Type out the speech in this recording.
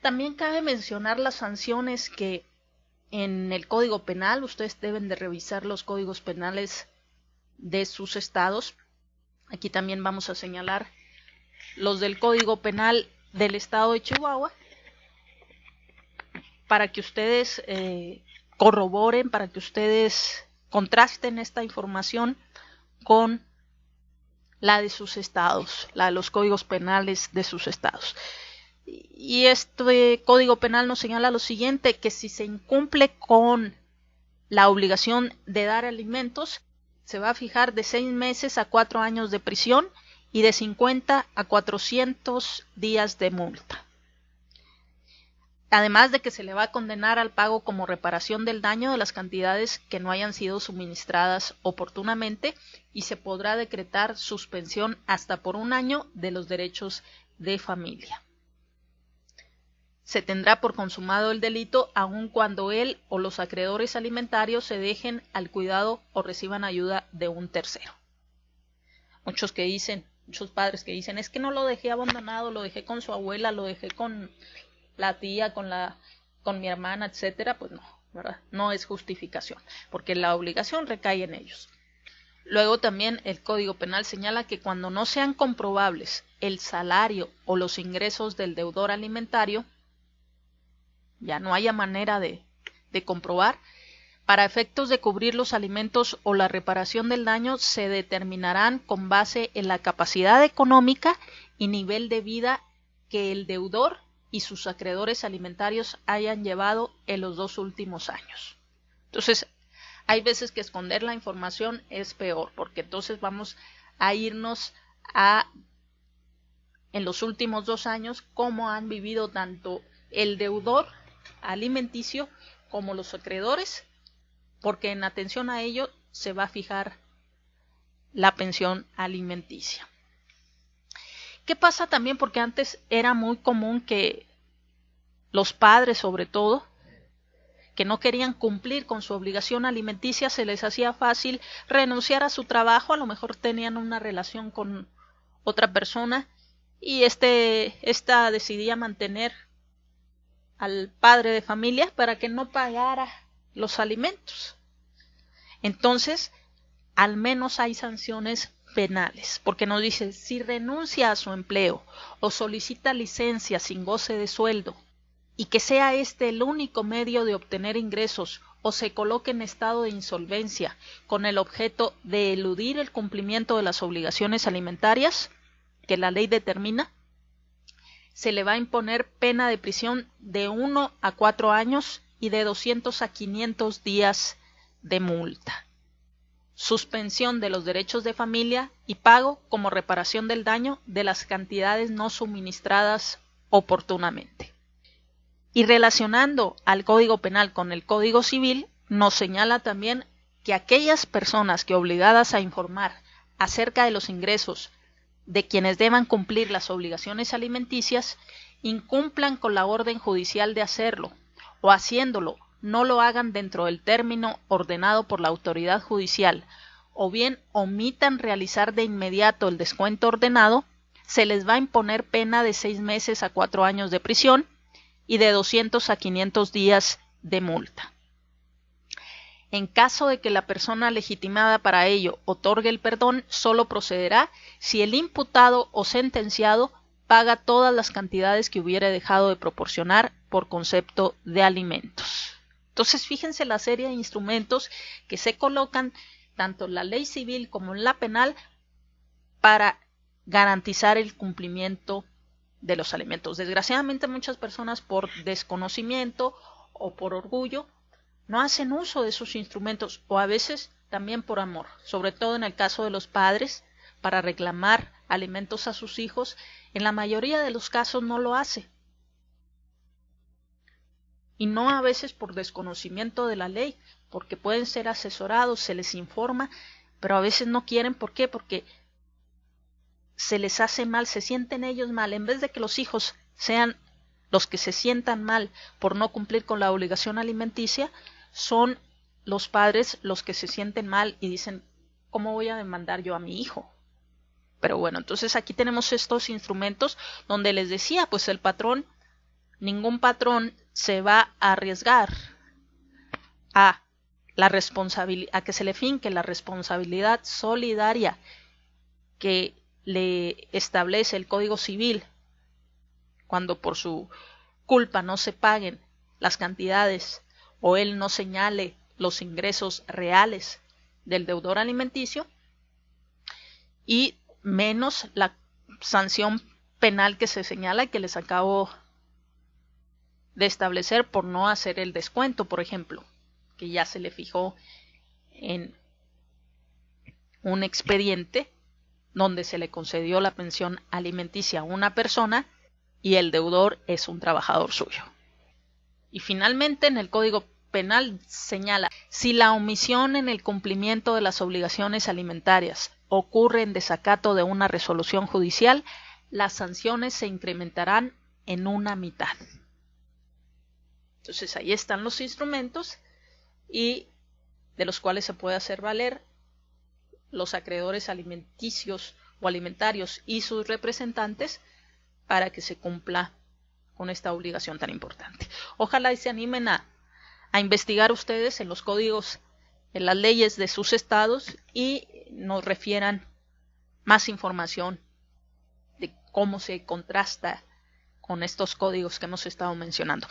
También cabe mencionar las sanciones que en el Código Penal, ustedes deben de revisar los códigos penales de sus estados. Aquí también vamos a señalar los del Código Penal del estado de Chihuahua para que ustedes corroboren, para que ustedes contrasten esta información con la de sus estados, la de los códigos penales de sus estados. Y este Código Penal nos señala lo siguiente, que si se incumple con la obligación de dar alimentos, se va a fijar de 6 meses a 4 años de prisión y de 50 a 400 días de multa. Además de que se le va a condenar al pago como reparación del daño de las cantidades que no hayan sido suministradas oportunamente y se podrá decretar suspensión hasta por 1 año de los derechos de familia. Se tendrá por consumado el delito aun cuando él o los acreedores alimentarios se dejen al cuidado o reciban ayuda de un tercero. Muchos padres que dicen, es que no lo dejé abandonado, lo dejé con su abuela, lo dejé con la tía, con mi hermana, etcétera, pues no, ¿verdad? No es justificación, porque la obligación recae en ellos. Luego también el Código Penal señala que cuando no sean comprobables el salario o los ingresos del deudor alimentario, ya no haya manera de comprobar, para efectos de cubrir los alimentos o la reparación del daño se determinarán con base en la capacidad económica y nivel de vida que el deudor y sus acreedores alimentarios hayan llevado en los 2 últimos años. Entonces, hay veces que esconder la información es peor, porque entonces vamos a irnos en los últimos 2 años, cómo han vivido tanto el deudor alimenticio como los acreedores, porque en atención a ello se va a fijar la pensión alimenticia. ¿Qué pasa también? Porque antes era muy común que los padres, sobre todo, que no querían cumplir con su obligación alimenticia, se les hacía fácil renunciar a su trabajo, a lo mejor tenían una relación con otra persona y esta decidía mantener al padre de familia para que no pagara los alimentos. Entonces, al menos hay sanciones penales, porque nos dice, si renuncia a su empleo o solicita licencia sin goce de sueldo y que sea este el único medio de obtener ingresos o se coloque en estado de insolvencia con el objeto de eludir el cumplimiento de las obligaciones alimentarias que la ley determina, se le va a imponer pena de prisión de 1 a 4 años y de 200 a 500 días de multa. Suspensión de los derechos de familia y pago como reparación del daño de las cantidades no suministradas oportunamente. Y relacionando al Código Penal con el Código Civil, nos señala también que aquellas personas que obligadas a informar acerca de los ingresos de quienes deban cumplir las obligaciones alimenticias, incumplan con la orden judicial de hacerlo, o haciéndolo, no lo hagan dentro del término ordenado por la autoridad judicial, o bien omitan realizar de inmediato el descuento ordenado, se les va a imponer pena de 6 meses a 4 años de prisión y de 200 a 500 días de multa. En caso de que la persona legitimada para ello otorgue el perdón, solo procederá si el imputado o sentenciado paga todas las cantidades que hubiere dejado de proporcionar por concepto de alimentos. Entonces, fíjense la serie de instrumentos que se colocan tanto en la ley civil como en la penal para garantizar el cumplimiento de los alimentos. Desgraciadamente, muchas personas por desconocimiento o por orgullo no hacen uso de esos instrumentos, o a veces también por amor, sobre todo en el caso de los padres, para reclamar alimentos a sus hijos. En la mayoría de los casos no lo hace. Y no a veces por desconocimiento de la ley, porque pueden ser asesorados, se les informa, pero a veces no quieren. ¿Por qué? Porque se les hace mal, se sienten ellos mal. En vez de que los hijos sean los que se sientan mal por no cumplir con la obligación alimenticia, son los padres los que se sienten mal y dicen, ¿cómo voy a demandar yo a mi hijo? Pero bueno, entonces aquí tenemos estos instrumentos donde les decía, pues el patrón ningún patrón se va a arriesgar a que se le finque la responsabilidad solidaria que le establece el Código Civil cuando por su culpa no se paguen las cantidades o él no señale los ingresos reales del deudor alimenticio, y menos la sanción penal que se señala y que les acabo de establecer por no hacer el descuento, por ejemplo, que ya se le fijó en un expediente donde se le concedió la pensión alimenticia a una persona y el deudor es un trabajador suyo. Y finalmente, en el Código Penal señala: si la omisión en el cumplimiento de las obligaciones alimentarias ocurre en desacato de una resolución judicial, las sanciones se incrementarán en una mitad. Entonces ahí están los instrumentos y de los cuales se puede hacer valer los acreedores alimenticios o alimentarios y sus representantes para que se cumpla con esta obligación tan importante. Ojalá y se animen a investigar ustedes en los códigos, en las leyes de sus estados y nos refieran más información de cómo se contrasta con estos códigos que hemos estado mencionando.